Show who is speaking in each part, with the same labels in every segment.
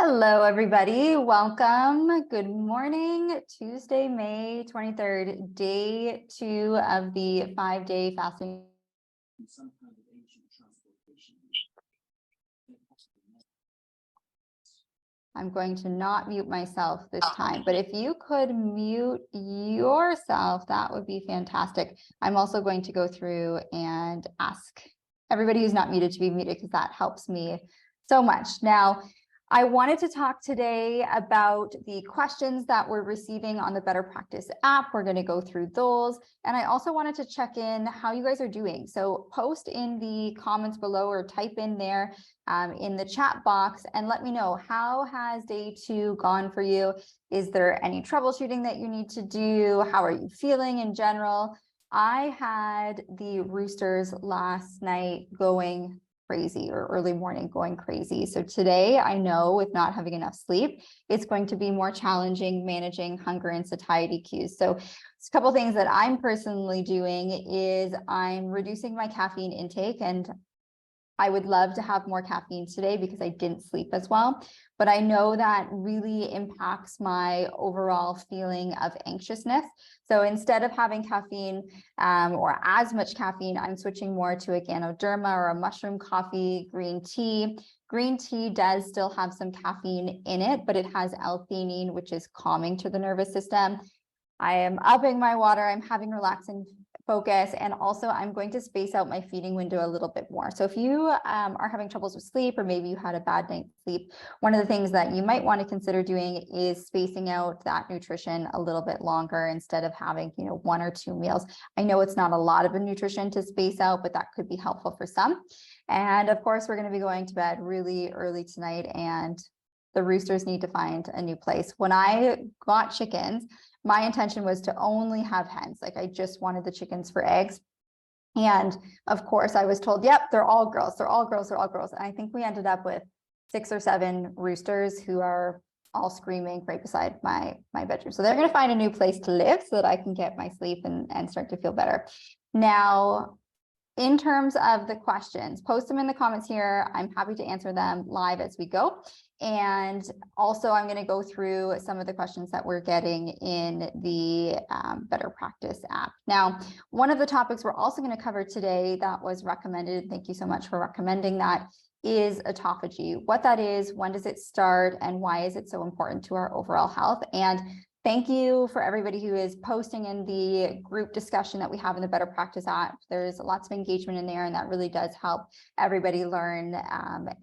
Speaker 1: Hello, everybody. Welcome. Good morning. Tuesday, May 23rd, day 2 of the 5-day fasting. Some kind of ancient transportation. I'm going to not mute myself this time, but if you could mute yourself, that would be fantastic. I'm also going to go through and ask everybody who's not muted to be muted because that helps me so much. Now, I wanted to talk today about the questions that we're receiving on the Better Practice app. We're going to go through those. And I also wanted to check in how you guys are doing. So post in the comments below or type in there in the chat box and let me know, how has day 2 gone for you? Is there any troubleshooting that you need to do? How are you feeling in general? I had the roosters last night going crazy, or early morning going crazy. So today, I know with not having enough sleep, it's going to be more challenging managing hunger and satiety cues. So a couple of things that I'm personally doing is I'm reducing my caffeine intake, and I would love to have more caffeine today because I didn't sleep as well, but I know that really impacts my overall feeling of anxiousness. So instead of having caffeine or as much caffeine, I'm switching more to a Ganoderma or a mushroom coffee, green tea. Green tea does still have some caffeine in it, but it has L-theanine, which is calming to the nervous system. I am upping my water. I'm having relaxing focus, and also I'm going to space out my feeding window a little bit more. So if you are having troubles with sleep, or maybe you had a bad night's sleep, one of the things that you might want to consider doing is spacing out that nutrition a little bit longer instead of having 1 or 2 meals. I know it's not a lot of a nutrition to space out, but that could be helpful for some. And of course, we're going to be going to bed really early tonight, and the roosters need to find a new place. When I got chickens, my intention was to only have hens. Like, I just wanted the chickens for eggs. And of course I was told, yep, they're all girls. They're all girls. They're all girls. And I think we ended up with 6 or 7 roosters who are all screaming right beside my bedroom. So they're going to find a new place to live so that I can get my sleep and start to feel better. Now, in terms of the questions, post them in the comments here. I'm happy to answer them live as we go. And also, I'm going to go through some of the questions that we're getting in the Better Practice app. Now, one of the topics we're also going to cover today that was recommended, thank you so much for recommending that, is autophagy. What that is, when does it start, and why is it so important to our overall health? And thank you for everybody who is posting in the group discussion that we have in the Better Practice app. There's lots of engagement in there, and that really does help everybody learn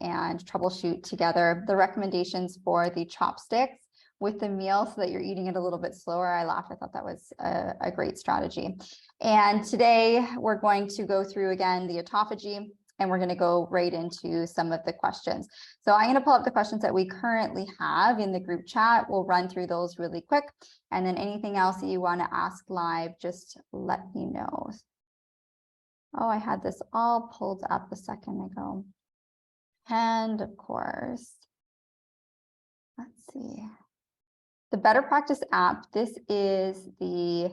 Speaker 1: and troubleshoot together. The recommendations for the chopsticks with the meal so that you're eating it a little bit slower, I laughed. I thought that was a great strategy. And today we're going to go through again the autophagy, and we're going to go right into some of the questions. So I'm going to pull up the questions that we currently have in the group chat. We'll run through those really quick. And then anything else that you want to ask live, just let me know. Oh, I had this all pulled up a second ago. And of course, let's see. The Better Practice app, this is the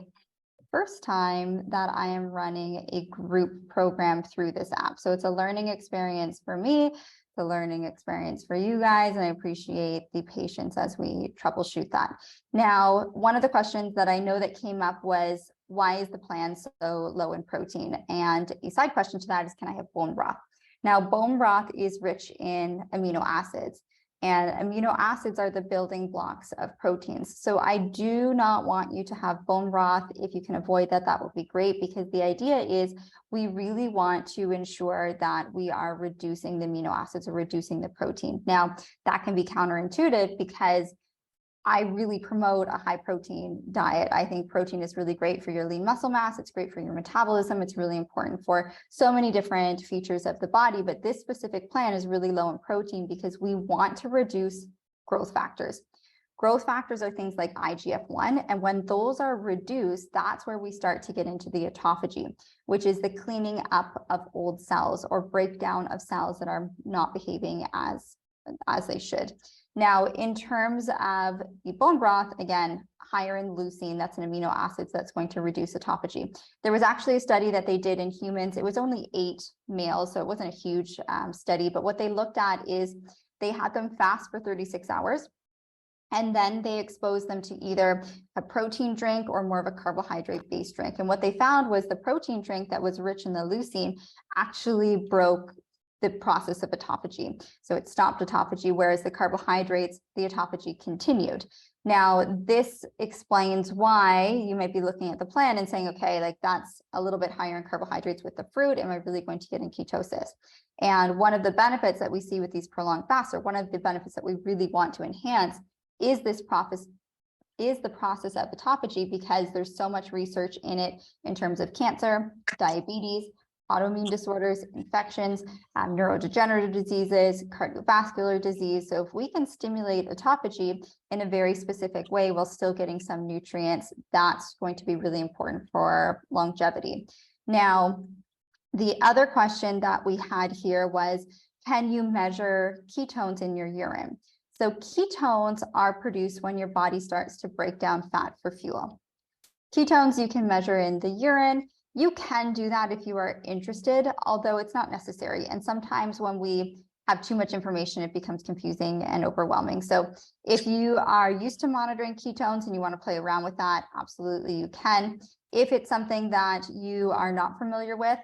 Speaker 1: first time that I am running a group program through this app. So it's a learning experience for me, the learning experience for you guys, and I appreciate the patience as we troubleshoot that. Now, one of the questions that I know that came up was, why is the plan so low in protein? And a side question to that is, can I have bone broth? Now, bone broth is rich in amino acids. And amino acids are the building blocks of proteins. So I do not want you to have bone broth. If you can avoid that, that would be great, because the idea is we really want to ensure that we are reducing the amino acids or reducing the protein. Now, that can be counterintuitive because I really promote a high protein diet. I think protein is really great for your lean muscle mass. It's great for your metabolism. It's really important for so many different features of the body. But this specific plan is really low in protein because we want to reduce growth factors. Growth factors are things like IGF-1. And when those are reduced, that's where we start to get into the autophagy, which is the cleaning up of old cells or breakdown of cells that are not behaving as they should. Now, in terms of the bone broth, again, higher in leucine, that's an amino acid that's going to reduce autophagy. There was actually a study that they did in humans. It was only 8 males, so it wasn't a huge study, but what they looked at is they had them fast for 36 hours. And then they exposed them to either a protein drink or more of a carbohydrate-based drink. And what they found was the protein drink that was rich in the leucine actually broke the process of autophagy. So it stopped autophagy, whereas the carbohydrates, the autophagy continued. Now, this explains why you might be looking at the plan and saying, okay, like that's a little bit higher in carbohydrates with the fruit. Am I really going to get in ketosis? And one of the benefits that we see with these prolonged fasts, or one of the benefits that we really want to enhance, is the process of autophagy, because there's so much research in it in terms of cancer, diabetes, autoimmune disorders, infections, neurodegenerative diseases, cardiovascular disease. So if we can stimulate autophagy in a very specific way while still getting some nutrients, that's going to be really important for longevity. Now, the other question that we had here was, can you measure ketones in your urine? So ketones are produced when your body starts to break down fat for fuel. Ketones you can measure in the urine. You can do that if you are interested, although it's not necessary. And sometimes when we have too much information, it becomes confusing and overwhelming. So if you are used to monitoring ketones and you want to play around with that, absolutely you can. If it's something that you are not familiar with,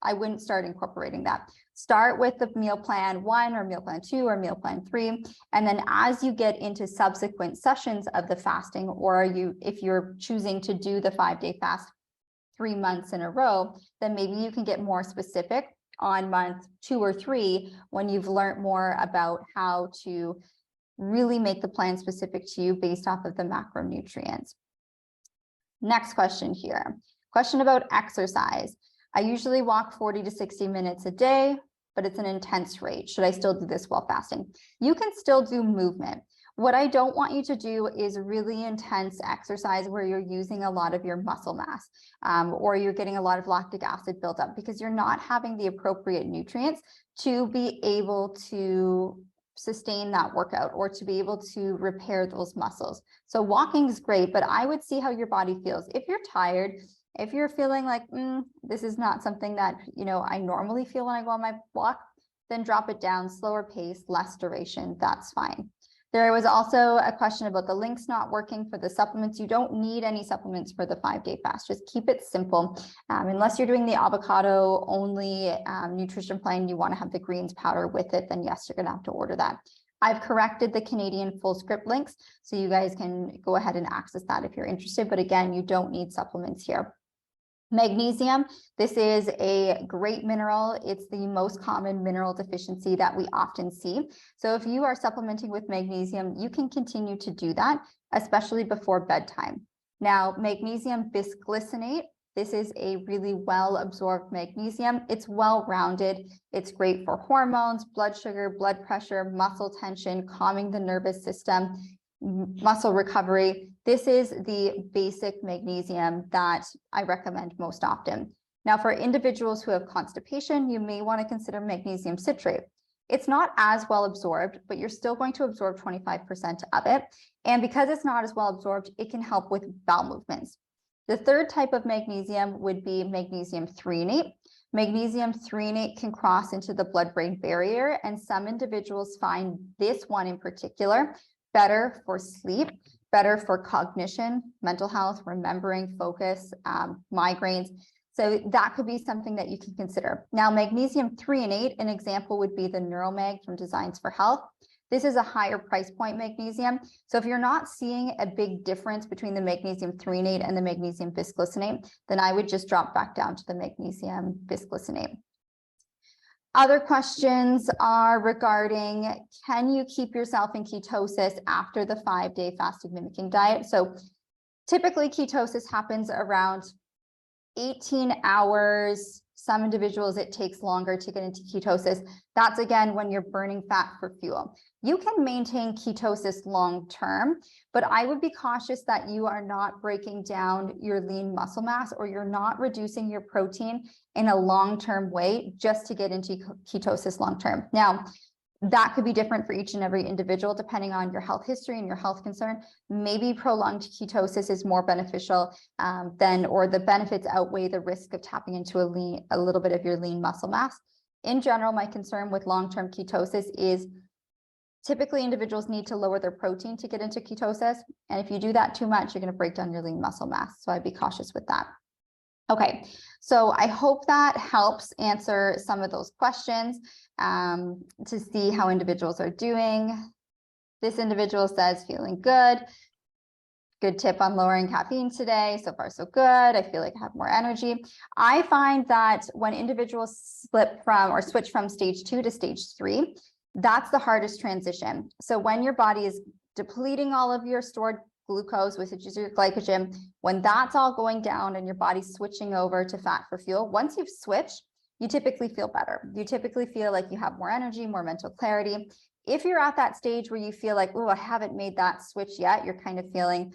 Speaker 1: I wouldn't start incorporating that. Start with the meal plan 1 or meal plan 2 or meal plan 3. And then as you get into subsequent sessions of the fasting, or if you're choosing to do the 5-day fast 3 months in a row, then maybe you can get more specific on month 2 or 3 when you've learned more about how to really make the plan specific to you based off of the macronutrients. Next question here. Question about exercise. I usually walk 40 to 60 minutes a day, but it's an intense rate. Should I still do this while fasting? You can still do movement. What I don't want you to do is really intense exercise where you're using a lot of your muscle mass, or you're getting a lot of lactic acid buildup, because you're not having the appropriate nutrients to be able to sustain that workout or to be able to repair those muscles. So walking is great, but I would see how your body feels. If you're tired, if you're feeling like, this is not something that, I normally feel when I go on my walk, then drop it down, slower pace, less duration, that's fine. There was also a question about the links not working for the supplements. You don't need any supplements for the 5-day fast. Just keep it simple. Unless you're doing the avocado only nutrition plan, you want to have the greens powder with it, then yes, you're going to have to order that. I've corrected the Canadian full script links, so you guys can go ahead and access that if you're interested. But again, you don't need supplements here. Magnesium, this is a great mineral. It's the most common mineral deficiency that we often see. So if you are supplementing with magnesium, you can continue to do that, especially before bedtime. Now, magnesium bisglycinate, this is a really well-absorbed magnesium. It's well-rounded. It's great for hormones, blood sugar, blood pressure, muscle tension, calming the nervous system, muscle recovery. This is the basic magnesium that I recommend most often. Now, for individuals who have constipation, you may want to consider magnesium citrate. It's not as well absorbed, but you're still going to absorb 25% of it. And because it's not as well absorbed, it can help with bowel movements. The third type of magnesium would be magnesium threonate. Magnesium threonate can cross into the blood-brain barrier, and some individuals find this one in particular better for sleep, better for cognition, mental health, remembering, focus, migraines. So that could be something that you can consider. Now, magnesium threonate, an example would be the NeuroMag from Designs for Health. This is a higher price point magnesium. So if you're not seeing a big difference between the magnesium threonate and the magnesium bisglycinate, then I would just drop back down to the magnesium bisglycinate. Other questions are regarding, can you keep yourself in ketosis after the 5-day fasted mimicking diet? So typically ketosis happens around 18 hours. Some individuals, it takes longer to get into ketosis. That's again when you're burning fat for fuel. You can maintain ketosis long term, but I would be cautious that you are not breaking down your lean muscle mass, or you're not reducing your protein in a long-term way just to get into ketosis long term. Now, that could be different for each and every individual depending on your health history and your health concern. Maybe prolonged ketosis is more beneficial or the benefits outweigh the risk of tapping into a little bit of your lean muscle mass. In general, my concern with long-term ketosis is Typically, individuals need to lower their protein to get into ketosis. And if you do that too much, you're going to break down your lean muscle mass. So I'd be cautious with that. Okay, so I hope that helps answer some of those questions to see how individuals are doing. This individual says, feeling good. Good tip on lowering caffeine today. So far, so good. I feel like I have more energy. I find that when individuals slip from or switch from stage 2 to stage 3, that's the hardest transition. So when your body is depleting all of your stored glucose, which is your glycogen, when that's all going down and your body's switching over to fat for fuel, once you've switched, you typically feel better. You typically feel like you have more energy, more mental clarity. If you're at that stage where you feel like, oh, I haven't made that switch yet, you're kind of feeling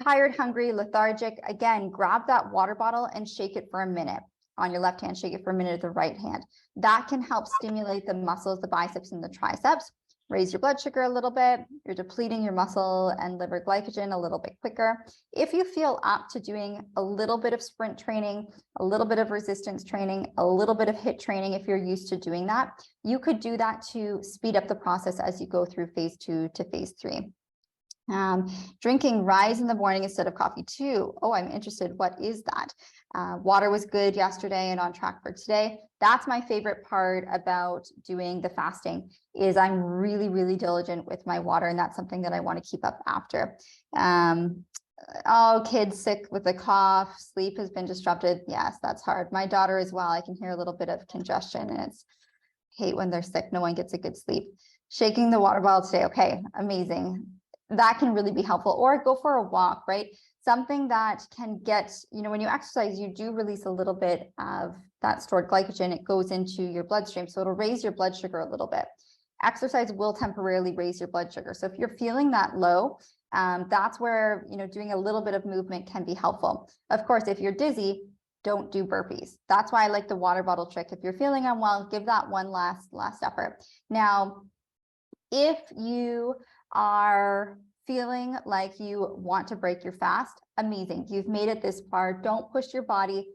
Speaker 1: tired, hungry, lethargic, again, grab that water bottle and shake it for a minute. On your left hand, shake it for a minute at the right hand. That can help stimulate the muscles, the biceps and the triceps, raise your blood sugar a little bit. You're depleting your muscle and liver glycogen a little bit quicker. If you feel up to doing a little bit of sprint training, a little bit of resistance training, a little bit of HIIT training, if you're used to doing that, you could do that to speed up the process as you go through phase 2 to phase 3. Drinking rise in the morning instead of coffee too. Oh, I'm interested. What is that? Water was good yesterday and on track for today. That's my favorite part about doing the fasting is I'm really, really diligent with my water. And that's something that I want to keep up after. Oh, kids sick with a cough. Sleep has been disrupted. Yes, that's hard. My daughter as well. I can hear a little bit of congestion and it's hate when they're sick. No one gets a good sleep. Shaking the water bottle today. Okay, amazing. That can really be helpful, or go for a walk, right? Something that can get, when you exercise, you do release a little bit of that stored glycogen. It goes into your bloodstream. So it'll raise your blood sugar a little bit. Exercise will temporarily raise your blood sugar. So if you're feeling that low, that's where, doing a little bit of movement can be helpful. Of course, if you're dizzy, don't do burpees. That's why I like the water bottle trick. If you're feeling unwell, give that one last effort. Now, if you are feeling like you want to break your fast, amazing. You've made it this far. Don't push your body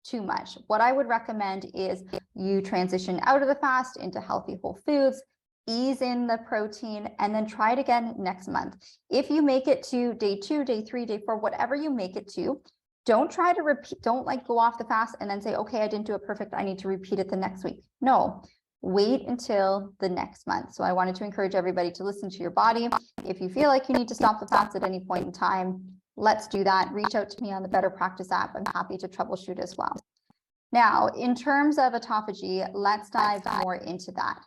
Speaker 1: too much. What I would recommend is you transition out of the fast into healthy whole foods, ease in the protein, and then try it again next month. If you make it to day 2, day 3, day 4, whatever you make it to, don't try to repeat, don't go off the fast and then say, okay, I didn't do it perfect. I need to repeat it the next week. No. Wait until the next month. So I wanted to encourage everybody to listen to your body. If you feel like you need to stop the fast at any point in time, let's do that. Reach out to me on the Better Practice app. I'm happy to troubleshoot as well. Now, in terms of autophagy, let's dive more into that.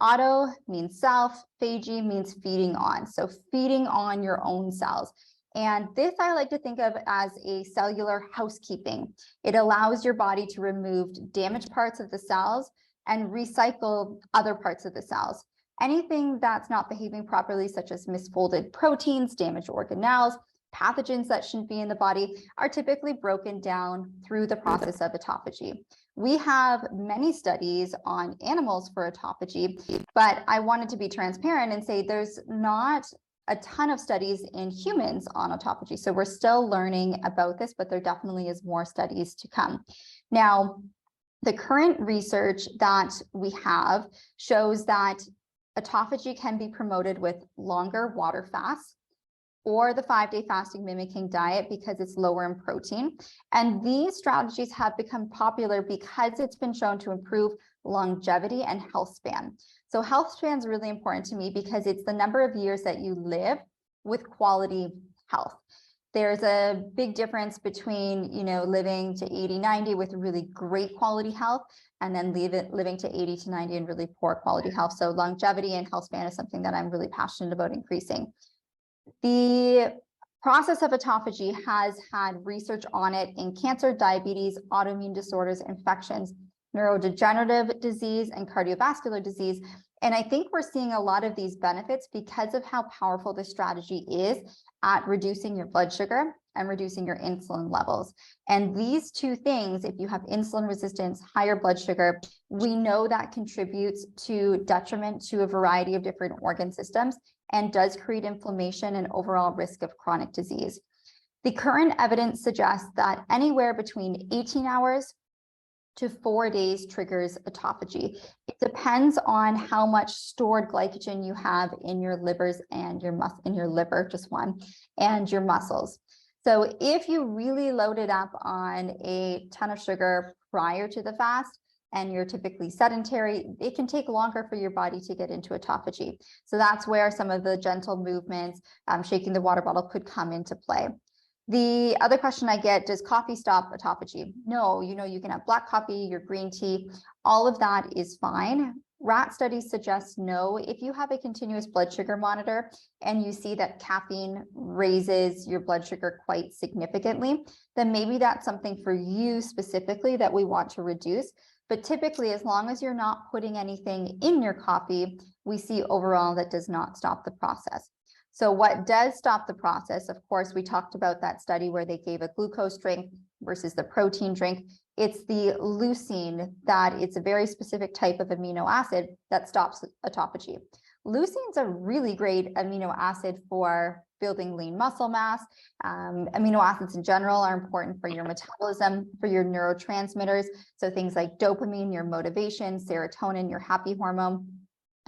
Speaker 1: Auto means self, phagy means feeding on. So feeding on your own cells. And this I like to think of as a cellular housekeeping. It allows your body to remove damaged parts of the cells and recycle other parts of the cells. Anything that's not behaving properly, such as misfolded proteins, damaged organelles, pathogens that shouldn't be in the body, are typically broken down through the process of autophagy. We have many studies on animals for autophagy, but I wanted to be transparent and say there's not a ton of studies in humans on autophagy. So we're still learning about this, but there definitely is more studies to come. Now, the current research that we have shows that autophagy can be promoted with longer water fasts or the 5-day fasting mimicking diet because it's lower in protein. And these strategies have become popular because it's been shown to improve longevity and health span. So health span is really important to me because it's the number of years that you live with quality health. There's a big difference between, living to 80, 90 with really great quality health and then living to 80 to 90 in really poor quality health. So longevity and health span is something that I'm really passionate about increasing. The process of autophagy has had research on it in cancer, diabetes, autoimmune disorders, infections, neurodegenerative disease, and cardiovascular disease. And I think we're seeing a lot of these benefits because of how powerful this strategy is at reducing your blood sugar and reducing your insulin levels. And these two things, if you have insulin resistance, higher blood sugar, we know that contributes to detriment to a variety of different organ systems and does create inflammation and overall risk of chronic disease. The current evidence suggests that anywhere between 18 hours to 4 days triggers autophagy. It depends on how much stored glycogen you have in your livers and in your liver, just one, and your muscles. So if you really loaded up on a ton of sugar prior to the fast, and you're typically sedentary, it can take longer for your body to get into autophagy. So that's where some of the gentle movements, shaking the water bottle, could come into play. The other question I get, does coffee stop autophagy? No, you can have black coffee, your green tea, all of that is fine. Rat studies suggest no. If you have a continuous blood sugar monitor and you see that caffeine raises your blood sugar quite significantly, then maybe that's something for you specifically that we want to reduce. But typically, as long as you're not putting anything in your coffee, we see overall that does not stop the process. So what does stop the process? Of course, we talked about that study where they gave a glucose drink versus the protein drink. It's the leucine, that it's a very specific type of amino acid that stops autophagy. Leucine's a really great amino acid for building lean muscle mass. Amino acids in general are important for your metabolism, for your neurotransmitters. So things like dopamine, your motivation, serotonin, your happy hormone.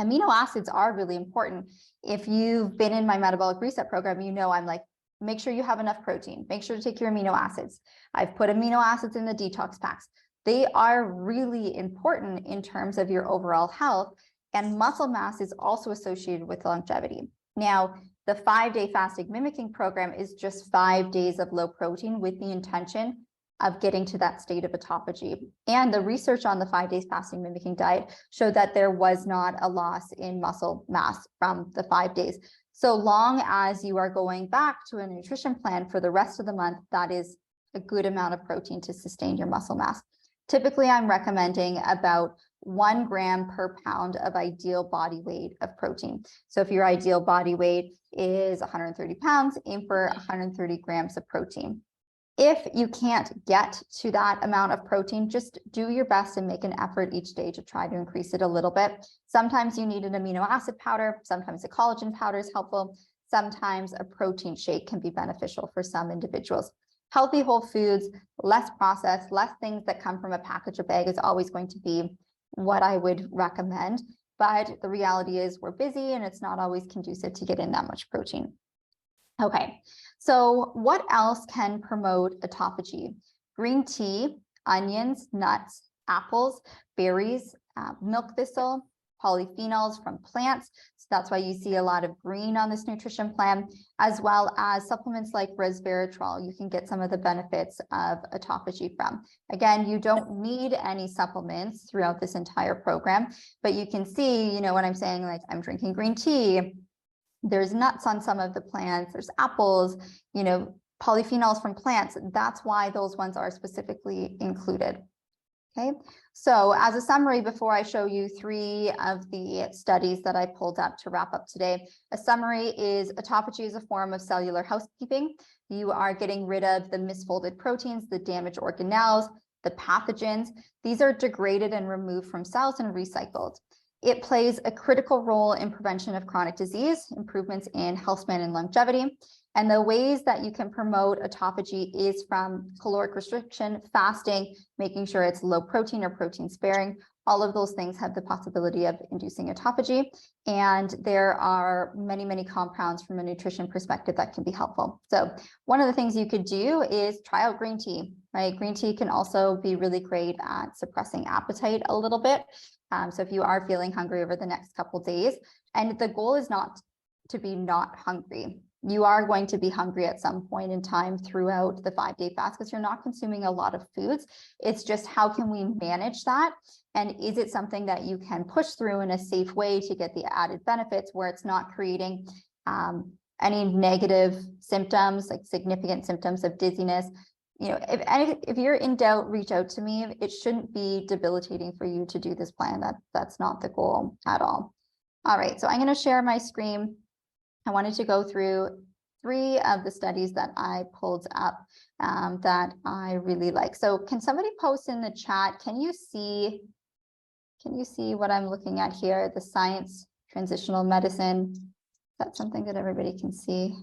Speaker 1: Amino acids are really important. If you've been in my metabolic reset program, I'm like, make sure you have enough protein, make sure to take your amino acids. I've put amino acids in the detox packs. They are really important in terms of your overall health, and muscle mass is also associated with longevity. Now, the 5-day fasting mimicking program is just 5 days of low protein with the intention of getting to that state of autophagy. And the research on the 5 days fasting mimicking diet showed that there was not a loss in muscle mass from the 5 days. So long as you are going back to a nutrition plan for the rest of the month, that is a good amount of protein to sustain your muscle mass. Typically, I'm recommending about 1 gram per pound of ideal body weight of protein. So if your ideal body weight is 130 pounds, aim for 130 grams of protein. If you can't get to that amount of protein, just do your best and make an effort each day to try to increase it a little bit. Sometimes you need an amino acid powder, sometimes a collagen powder is helpful, sometimes a protein shake can be beneficial for some individuals. Healthy whole foods, less processed, less things that come from a package or bag is always going to be what I would recommend. But the reality is we're busy and it's not always conducive to get in that much protein. Okay, so what else can promote autophagy? Green tea, onions, nuts, apples, berries, milk thistle, polyphenols from plants. So that's why you see a lot of green on this nutrition plan, as well as supplements like resveratrol. You can get some of the benefits of autophagy from. Again, you don't need any supplements throughout this entire program, but you can see, when I'm saying like I'm drinking green tea, there's nuts on some of the plants, there's apples, polyphenols from plants. That's why those ones are specifically included. Okay, so as a summary, before I show you 3 of the studies that I pulled up to wrap up today, a summary is autophagy is a form of cellular housekeeping. You are getting rid of the misfolded proteins, the damaged organelles, the pathogens. These are degraded and removed from cells and recycled. It plays a critical role in prevention of chronic disease, improvements in health span and longevity. And the ways that you can promote autophagy is from caloric restriction, fasting, making sure it's low protein or protein sparing. All of those things have the possibility of inducing autophagy. And there are many, many compounds from a nutrition perspective that can be helpful. So one of the things you could do is try out green tea, right? Green tea can also be really great at suppressing appetite a little bit. So if you are feeling hungry over the next couple of days, and the goal is not to be not hungry. You are going to be hungry at some point in time throughout the 5-day fast because you're not consuming a lot of foods. It's just how can we manage that? And is it something that you can push through in a safe way to get the added benefits where it's not creating any negative symptoms, like significant symptoms of dizziness? If you're in doubt, reach out to me. It shouldn't be debilitating for you to do this plan. That's not the goal at all. All right, so I'm going to share my screen. I wanted to go through 3 of the studies that I pulled up that I really like. So can somebody post in the chat? Can you see what I'm looking at here? The science transitional medicine. Is that something that everybody can see?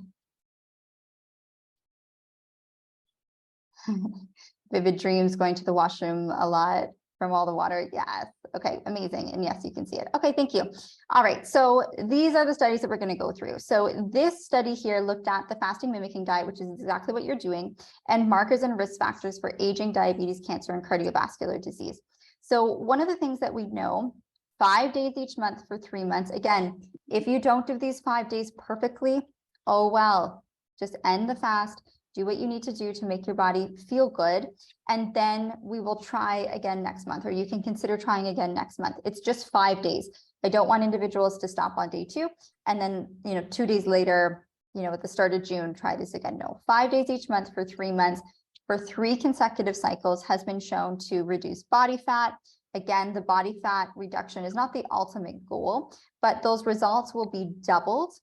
Speaker 1: Vivid dreams, going to the washroom a lot. From all the water, yes. Okay, amazing. And yes, you can see it. Okay, thank you. All right, so these are the studies that we're going to go through. So this study here looked at the fasting mimicking diet, which is exactly what you're doing, and markers and risk factors for aging, diabetes, cancer, and cardiovascular disease. So one of the things that we know, 5 days each month for 3 months. Again, if you don't do these 5 days perfectly, oh well, just end the fast. Do what you need to do to make your body feel good. And then we will try again next month, or you can consider trying again next month. It's just 5 days. I don't want individuals to stop on day 2 and then, 2 days later, at the start of June, try this again. No, 5 days each month for 3 months for 3 consecutive cycles has been shown to reduce body fat. Again, the body fat reduction is not the ultimate goal, but those results will be doubled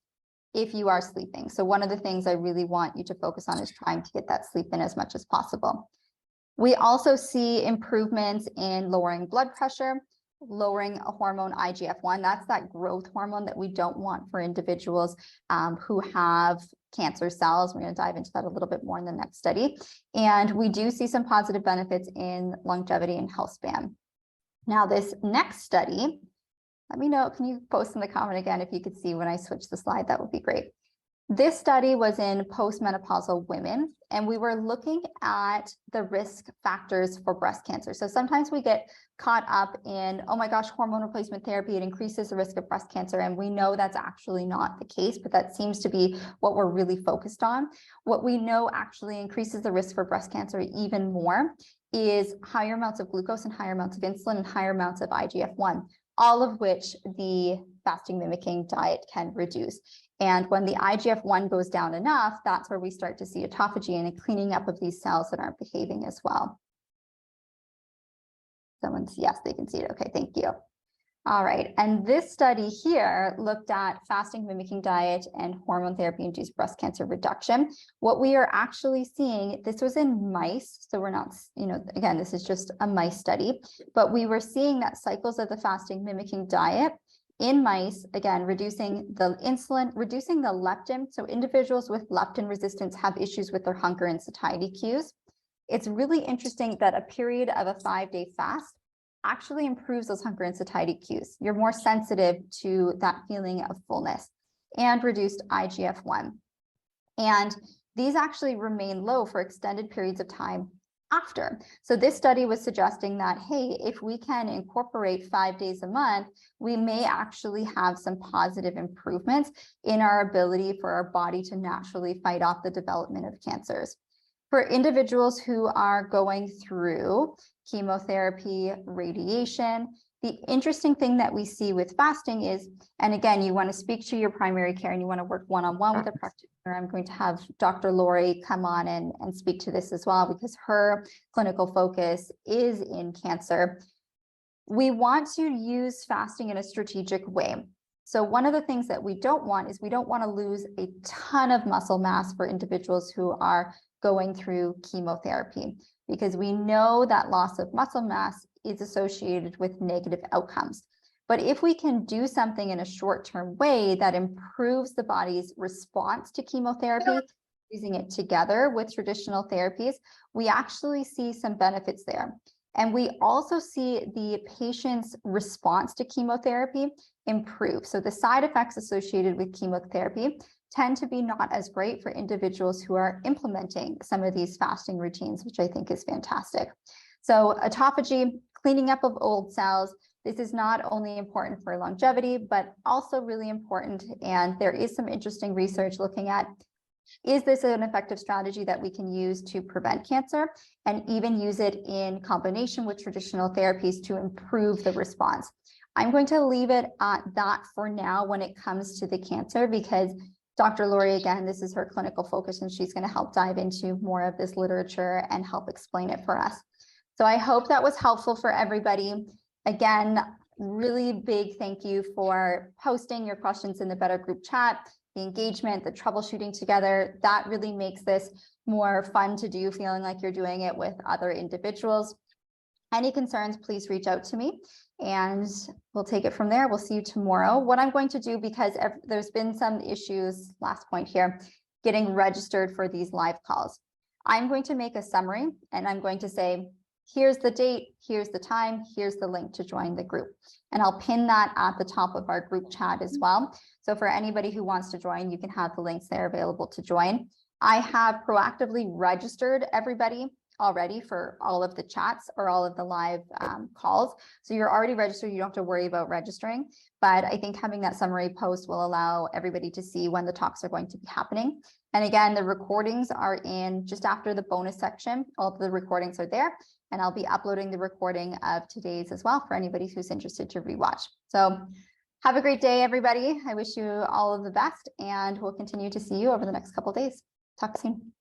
Speaker 1: if you are sleeping. So one of the things I really want you to focus on is trying to get that sleep in as much as possible. We also see improvements in lowering blood pressure, lowering a hormone IGF-1. That's that growth hormone that we don't want for individuals who have cancer cells. We're going to dive into that a little bit more in the next study. And we do see some positive benefits in longevity and health span. Now, this next study, let me know, can you post in the comment again if you could see when I switch the slide? That would be great. This study was in postmenopausal women, and we were looking at the risk factors for breast cancer. So sometimes we get caught up in, oh my gosh, hormone replacement therapy, it increases the risk of breast cancer. And we know that's actually not the case, but that seems to be what we're really focused on. What we know actually increases the risk for breast cancer even more is higher amounts of glucose and higher amounts of insulin and higher amounts of IGF-1. All of which the fasting mimicking diet can reduce. And when the IGF-1 goes down enough, that's where we start to see autophagy and a cleaning up of these cells that aren't behaving as well. Yes, they can see it. Okay, thank you. All right, and this study here looked at fasting mimicking diet and hormone therapy induced breast cancer reduction. What we are actually seeing, this was in mice, so we're not, again, this is just a mice study, but we were seeing that cycles of the fasting mimicking diet in mice, again, reducing the insulin, reducing the leptin. So individuals with leptin resistance have issues with their hunger and satiety cues. It's really interesting that a period of a 5-day fast actually improves those hunger and satiety cues. You're more sensitive to that feeling of fullness and reduced IGF-1. And these actually remain low for extended periods of time after. So this study was suggesting that, hey, if we can incorporate 5 days a month, we may actually have some positive improvements in our ability for our body to naturally fight off the development of cancers. For individuals who are going through chemotherapy, radiation, the interesting thing that we see with fasting is, and again, you want to speak to your primary care and you want to work one-on-one with a practitioner. I'm going to have Dr. Lori come on and speak to this as well because her clinical focus is in cancer. We want to use fasting in a strategic way. So one of the things that we don't want is we don't want to lose a ton of muscle mass for individuals who are going through chemotherapy, because we know that loss of muscle mass is associated with negative outcomes. But if we can do something in a short-term way that improves the body's response to chemotherapy, using it together with traditional therapies, we actually see some benefits there. And we also see the patient's response to chemotherapy improve. So the side effects associated with chemotherapy tend to be not as great for individuals who are implementing some of these fasting routines, which I think is fantastic. So autophagy, cleaning up of old cells, this is not only important for longevity, but also really important. And there is some interesting research looking at, is this an effective strategy that we can use to prevent cancer and even use it in combination with traditional therapies to improve the response? I'm going to leave it at that for now when it comes to the cancer, because Dr. Lori, again, this is her clinical focus, and she's going to help dive into more of this literature and help explain it for us. So I hope that was helpful for everybody. Again, really big thank you for posting your questions in the Better Group chat, the engagement, the troubleshooting together. That really makes this more fun to do, feeling like you're doing it with other individuals. Any concerns, please reach out to me and we'll take it from there. We'll see you tomorrow. What I'm going to do, because there's been some issues, last point here, getting registered for these live calls. I'm going to make a summary and I'm going to say, here's the date, here's the time, here's the link to join the group. And I'll pin that at the top of our group chat as well. So for anybody who wants to join, you can have the links there available to join. I have proactively registered everybody already for all of the chats or all of the live calls. So you're already registered. You don't have to worry about registering. But I think having that summary post will allow everybody to see when the talks are going to be happening. And again, the recordings are in just after the bonus section. All of the recordings are there. And I'll be uploading the recording of today's as well for anybody who's interested to rewatch. So have a great day, everybody. I wish you all of the best, and we'll continue to see you over the next couple of days. Talk soon.